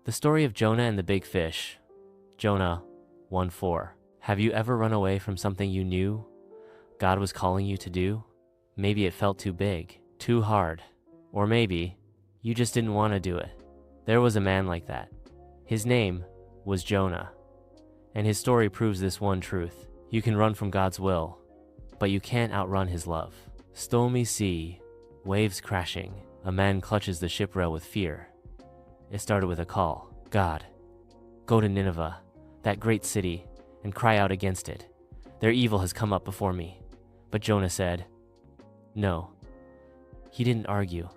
The story of Jonah and the big fish. Jonah 1:4. Have you ever run away from something you knew God was calling you to do? Maybe it felt too big, too hard, or maybe you just didn't want to do it. There was a man like that. His name was Jonah, and his story proves this one truth. You can run from God's will, but you can't outrun his love. Stormy sea, waves crashing, a man clutches the ship rail with fear. It started with a call. God, go to Nineveh, that great city, and cry out against it. Their evil has come up before me. But Jonah said, no. He didn't argue.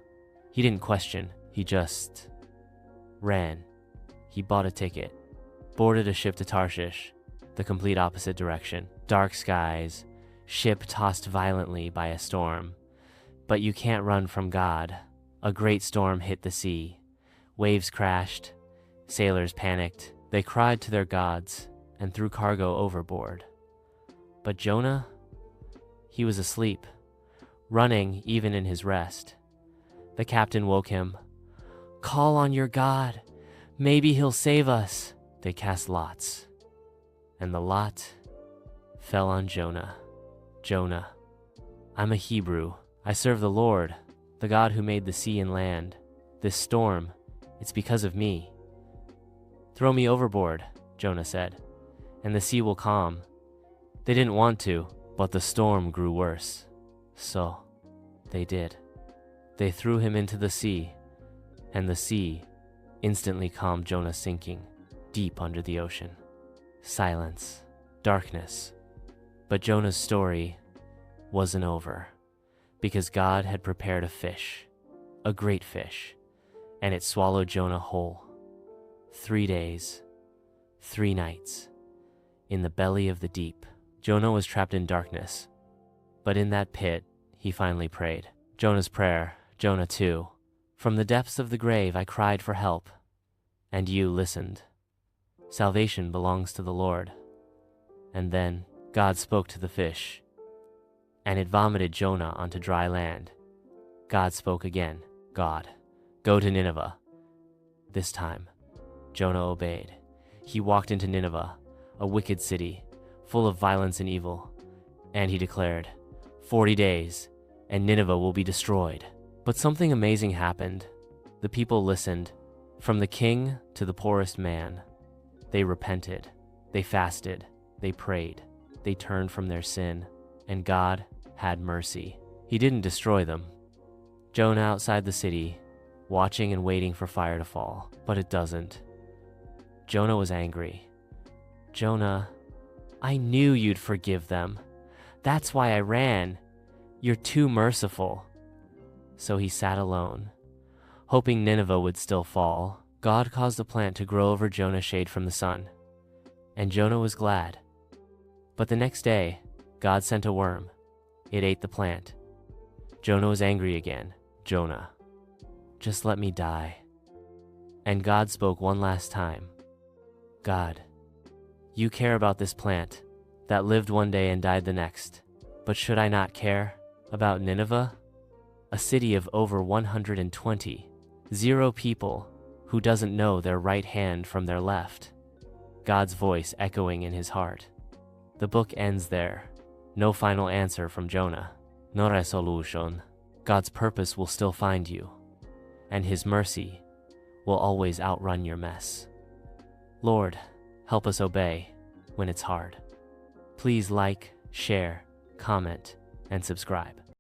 He didn't question. He just ran. He bought a ticket, boarded a ship to Tarshish, the complete opposite direction. Dark skies, ship tossed violently by a storm. But you can't run from God. A great storm hit the sea. Waves crashed. Sailors panicked. They cried to their gods and threw cargo overboard. But Jonah, he was asleep, running even in his rest. The captain woke him. Call on your God. Maybe he'll save us. They cast lots, and the lot fell on Jonah. Jonah, I'm a Hebrew. I serve the Lord, the God who made the sea and land. This storm, it's because of me. Throw me overboard, Jonah said, and the sea will calm. They didn't want to, but the storm grew worse. So they did. They threw him into the sea, and the sea instantly calmed Jonah, sinking deep under the ocean. Silence, darkness. But Jonah's story wasn't over, because God had prepared a fish, a great fish, and it swallowed Jonah whole. 3 days, 3 nights, in the belly of the deep. Jonah was trapped in darkness, but in that pit, he finally prayed. Jonah's prayer, Jonah 2. From the depths of the grave I cried for help, and you listened. Salvation belongs to the Lord. And then God spoke to the fish, and it vomited Jonah onto dry land. God spoke again. God, go to Nineveh. This time, Jonah obeyed. He walked into Nineveh, a wicked city, full of violence and evil, and he declared, 40 days, and Nineveh will be destroyed. But something amazing happened. The people listened, from the king to the poorest man. They repented, they fasted, they prayed, they turned from their sin, and God had mercy. He didn't destroy them. Jonah outside the city, watching and waiting for fire to fall, but it doesn't. Jonah was angry. Jonah, I knew you'd forgive them. That's why I ran. You're too merciful. So he sat alone, hoping Nineveh would still fall. God caused a plant to grow over Jonah, shade from the sun, and Jonah was glad. But the next day, God sent a worm. It ate the plant. Jonah was angry again. Jonah, just let me die. And God spoke one last time. God, you care about this plant that lived one day and died the next. But should I not care about Nineveh? A city of over 120, 0 people who doesn't know their right hand from their left. God's voice echoing in his heart. The book ends there. No final answer from Jonah. No resolution. God's purpose will still find you, and his mercy will always outrun your mess. Lord, help us obey when it's hard. Please like, share, comment, and subscribe.